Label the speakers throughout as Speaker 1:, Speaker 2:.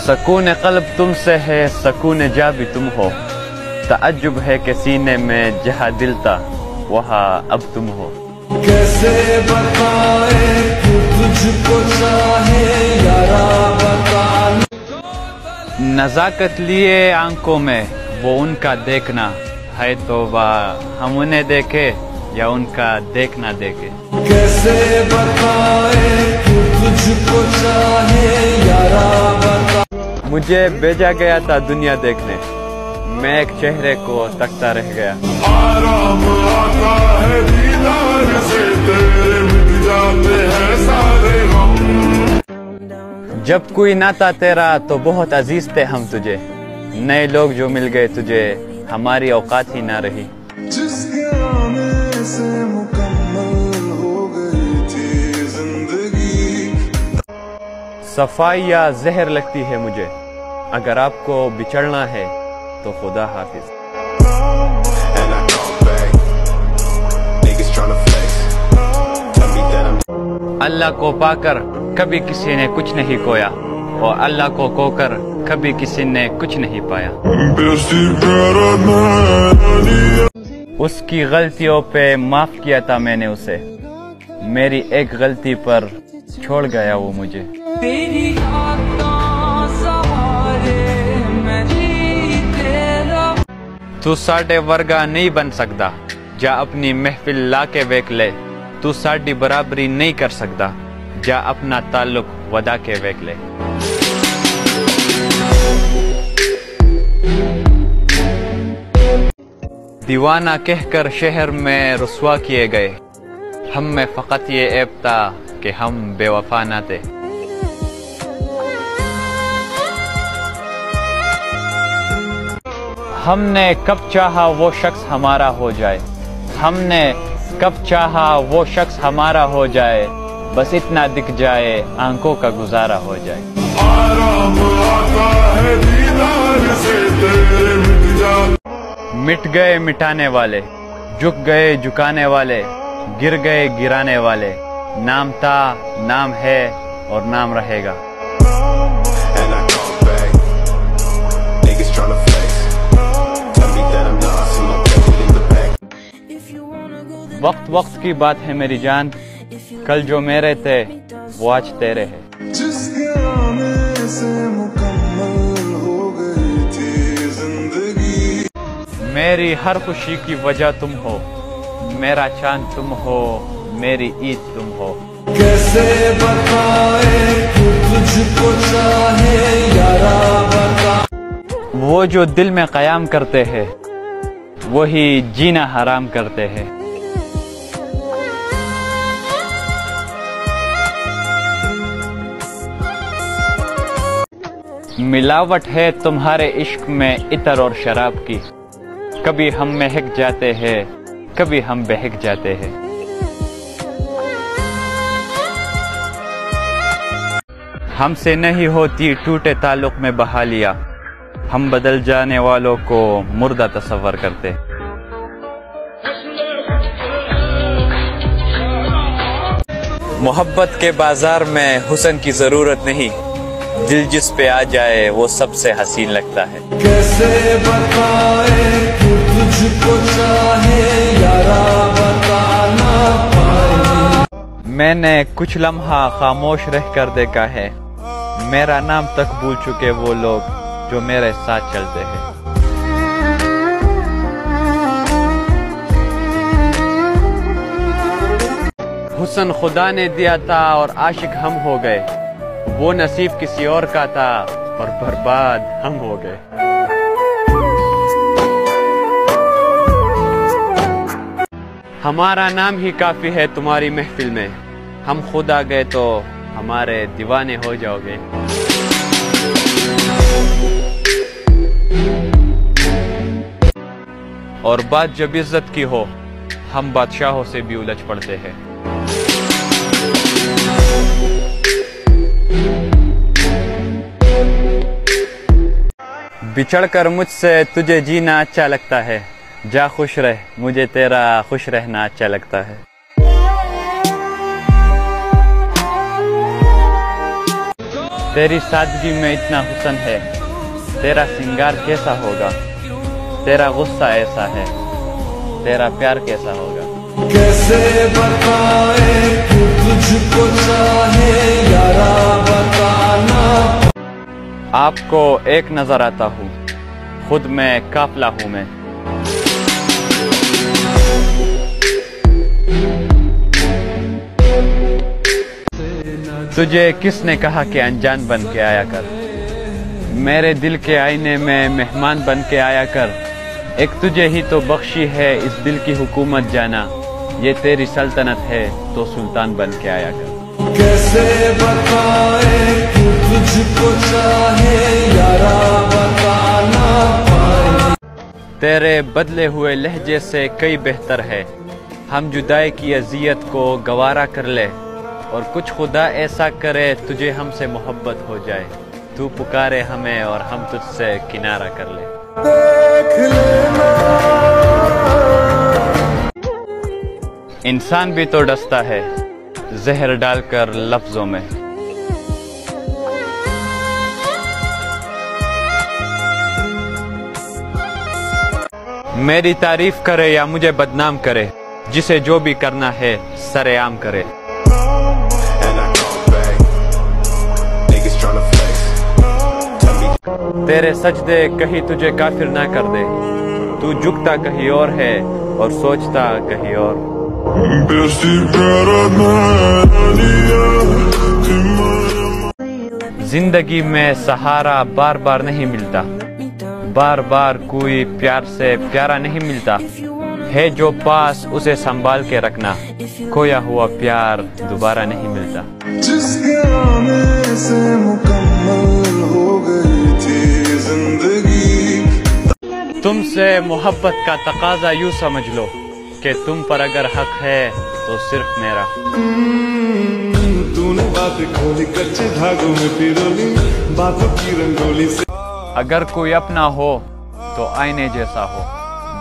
Speaker 1: سکون قلب تم سے ہے، سکون جا بھی تم ہو، تعجب ہے کہ سینے میں جہاں دل تھا وہاں اب تم ہو۔
Speaker 2: کیسے بتائیں کہ تجھ کو چاہے یارا بتا۔
Speaker 1: نزاکت لیے آنکھوں میں وہ ان کا دیکھنا ہے، توبہ ہم انہیں دیکھے یا ان کا دیکھنا دیکھے۔
Speaker 2: کیسے بتائیں کہ تجھ کو چاہے یارا بتا۔
Speaker 1: مجھے بھیجا گیا تھا دنیا دیکھنے، میں ایک چہرے کو تکتا رہ گیا۔
Speaker 2: آرام آتا ہے دیدار سے، تیرے مٹ جاتے ہیں سارے غم۔
Speaker 1: جب کوئی نہ تھا تیرا تو بہت عزیز تھے ہم تجھے، نئے لوگ جو مل گئے تجھے ہماری اوقات ہی نہ رہی۔
Speaker 2: جس کے آنے سے مکمل ہو گئی تھی زندگی۔
Speaker 1: صفائی یا زہر لگتی ہے مجھے، اگر آپ کو بچڑنا ہے تو خدا حافظ۔ اللہ کو پا کر کبھی کسی نے کچھ نہیں کھویا، اور اللہ کو کھو کر کبھی کسی نے کچھ نہیں پایا۔ اس کی غلطیوں پہ معاف کیا تھا میں نے اسے، میری ایک غلطی پر چھوڑ گیا وہ مجھے۔ تو ساڈے ورگا نہیں بن سکتا، جا اپنی محفل لا کے ویک لے۔ تو ساڈی برابری نہیں کر سکتا، جا اپنا تعلق ودا کے ویک لے۔ دیوانہ کہہ کر شہر میں رسوا کیے گئے، ہم میں فقط یہ عیب تھا کہ ہم بے وفا نہ تھے۔ ہم نے کب چاہا وہ شخص ہمارا ہو جائے، ہم نے کب چاہا وہ شخص ہمارا ہو جائے، بس اتنا دکھ جائے آنکھوں کا گزارا ہو جائے۔
Speaker 2: آرام آتا ہے دیدار سے، تیرے مٹ جاتے۔
Speaker 1: مٹ گئے مٹانے والے، جھک گئے جھکانے والے، گر گئے گرانے والے، نام تھا، نام ہے اور نام رہے گا۔ وقت وقت کی بات ہے میری جان، کل جو میرے تھے وہ آج تیرے ہیں۔
Speaker 2: جس کے آنے سے مکمل ہو گئی تھی زندگی۔
Speaker 1: میری ہر خوشی کی وجہ تم ہو، میرا چاند تم ہو، میری عید تم ہو۔
Speaker 2: کیسے بتائیں کہ تجھ کو چاہے یارا بتا۔
Speaker 1: وہ جو دل میں قیام کرتے ہیں وہی جینا حرام کرتے ہیں۔ ملاوٹ ہے تمہارے عشق میں عطر اور شراب کی، کبھی ہم مہک جاتے ہیں کبھی ہم بہک جاتے ہیں۔ ہم سے نہیں ہوتی ٹوٹے تعلق میں بحالیہ، ہم بدل جانے والوں کو مردہ تصور کرتے۔ محبت کے بازار میں حسن کی ضرورت نہیں، دل جس پہ آ جائے وہ سب سے حسین لگتا ہے۔
Speaker 2: کیسے بتائیں کہ تجھ کو چاہے یارا بتانا پائے۔
Speaker 1: میں نے کچھ لمحہ خاموش رہ کر دیکھا ہے، میرا نام تک بھول چکے وہ لوگ جو میرے ساتھ چلتے ہیں۔ حسن خدا نے دیا تھا اور عاشق ہم ہو گئے، وہ نصیب کسی اور کا تھا اور برباد ہم ہو گئے۔ ہمارا نام ہی کافی ہے تمہاری محفل میں، ہم خود آ گئے تو ہمارے دیوانے ہو جاؤ گے۔ اور بات جب عزت کی ہو، ہم بادشاہوں سے بھی الجھ پڑتے ہیں۔ بچھڑ کر مجھ سے تجھے جینا اچھا لگتا ہے، جا خوش رہ، مجھے تیرا خوش رہنا اچھا لگتا ہے۔ تیری سادگی میں اتنا حسن ہے، تیرا سنگار کیسا ہوگا، تیرا غصہ ایسا ہے، تیرا پیار کیسا ہوگا۔
Speaker 3: کیسے بتائیں کہ تجھ کو چاہے یارا بتانا۔
Speaker 1: آپ کو ایک نظر آتا ہوں، خود میں قافلہ ہوں میں۔ تجھے کس نے کہا کہ انجان بن کے آیا کر، میرے دل کے آئینے میں مہمان بن کے آیا کر۔ ایک تجھے ہی تو بخشی ہے اس دل کی حکومت جانا، یہ تیری سلطنت ہے تو سلطان بن کے آیا کر۔
Speaker 3: کیسے بتائیں کہ تجھ کو چاہے یارا بتانا پائے۔
Speaker 1: تیرے بدلے ہوئے لہجے سے کئی بہتر ہے، ہم جدائی کی اذیت کو گوارا کر لے، اور کچھ خدا ایسا کرے تجھے ہم سے محبت ہو جائے، تو پکارے ہمیں اور ہم تجھ سے کنارہ کر لے۔
Speaker 3: دیکھ لینا
Speaker 1: انسان بھی تو ڈستا ہے زہر ڈال کر لفظوں میں، میری تعریف کرے یا مجھے بدنام کرے، جسے جو بھی کرنا ہے سر عام کرے۔ تیرے سجدے کہیں تجھے کافر نہ کر دے، تو جھکتا کہیں اور ہے اور سوچتا کہیں اور۔ زندگی میں سہارا بار بار نہیں ملتا، بار بار کوئی پیار سے پیارا نہیں ملتا، ہے جو پاس اسے سنبھال کے رکھنا، کھویا ہوا پیار دوبارہ نہیں ملتا۔
Speaker 3: جس کے آنے سے مکمل ہو گئی تھی زندگی۔
Speaker 1: تم سے محبت کا تقاضا یوں سمجھ لو کہ تم پر اگر حق ہے تو صرف میرا۔
Speaker 3: تو نے بات کھولی کچے دھاگوں میں پیرولی، باتوں کی رنگولی سے۔
Speaker 1: اگر کوئی اپنا ہو تو آئینے جیسا ہو،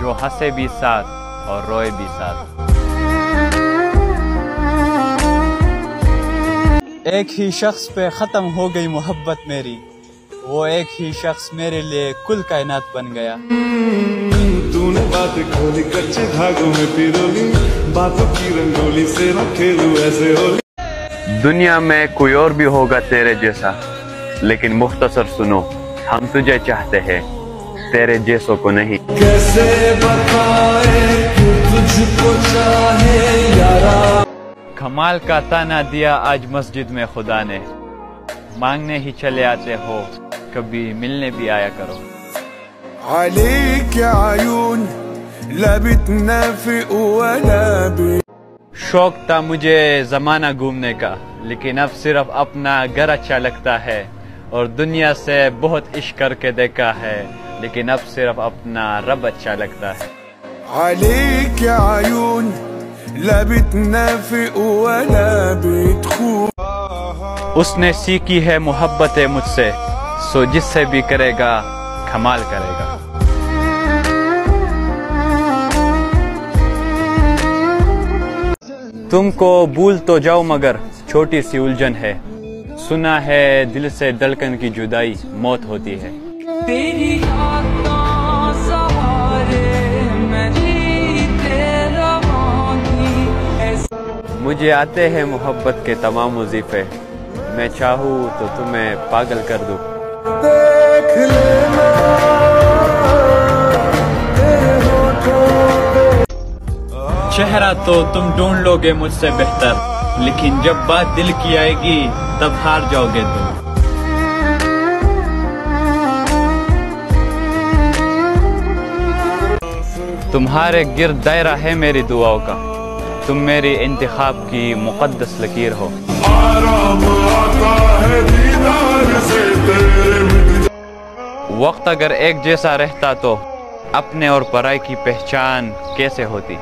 Speaker 1: جو ہنسے بھی ساتھ اور روئے بھی ساتھ۔ ایک ہی شخص پہ ختم ہو گئی محبت میری، وہ ایک ہی شخص میرے لیے کل کائنات بن گیا۔
Speaker 3: تو نے بات کھولی کچے دھاگوں میں پیرولی، باتوں کی رنگولی سے نہ کھیلو ایسے ہولی۔
Speaker 1: دنیا میں کوئی اور بھی ہوگا تیرے جیسا، لیکن مختصر سنو، ہم تجھے چاہتے ہیں، تیرے جیسوں کو نہیں۔
Speaker 3: کیسے بتائیں کہ تجھ کو چاہے یارا۔
Speaker 1: کمال کا تانا دیا آج مسجد میں خدا نے، مانگنے ہی چلے آتے ہو، کبھی ملنے بھی آیا کرو۔
Speaker 3: عليك عيون لا بتنافق ولا
Speaker 1: شوق تھا مجھے زمانہ گھومنے کا، لیکن اب صرف اپنا گھر اچھا لگتا ہے، اور دنیا سے بہت عشق کر کے دیکھا ہے، لیکن اب صرف اپنا رب اچھا لگتا ہے۔
Speaker 3: عليك عيون لا بتنافق ولا بتخون۔
Speaker 1: اس نے سیکھی ہے محبت مجھ سے، سو جس سے بھی کرے گا کمال کرے گا۔ تم کو بھول تو جاؤ مگر چھوٹی سی الجھن ہے، سنا ہے دل سے دھڑکن کی جدائی موت ہوتی ہے۔
Speaker 4: تیری یاد کا سہارے میں جیتے رہوں،
Speaker 1: مجھے آتے ہیں محبت کے تمام وظیفے، میں چاہوں تو تمہیں پاگل کر دوں۔
Speaker 3: دیکھ لینا تیرے ہونٹوں پہ۔
Speaker 1: چہرہ تو تم ڈھونڈ لو گے مجھ سے بہتر، لیکن جب بات دل کی آئے گی تب ہار جاؤ گے تم۔ تمہارے گرد دائرہ ہے میری دعاؤں کا، تم میری انتخاب کی مقدس لکیر ہو۔
Speaker 2: آرام آتا ہے دیدار سے تیرے مٹ
Speaker 1: وقت اگر ایک جیسا رہتا تو اپنے اور پرائی کی پہچان کیسے ہوتی؟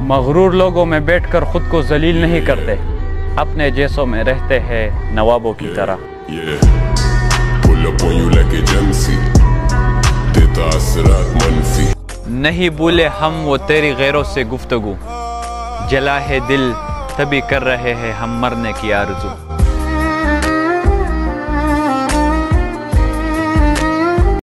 Speaker 1: مغرور لوگوں میں بیٹھ کر خود کو ذلیل نہیں کرتے، اپنے جیسوں میں رہتے ہیں نوابوں کی طرح۔
Speaker 2: pull up on you like agency دیتا اثرات منفی۔
Speaker 1: نہیں بھولے ہم وہ تیری غیروں سے گفتگو، جلا ہے دل تبھی کر رہے ہیں ہم مرنے کی آرزو.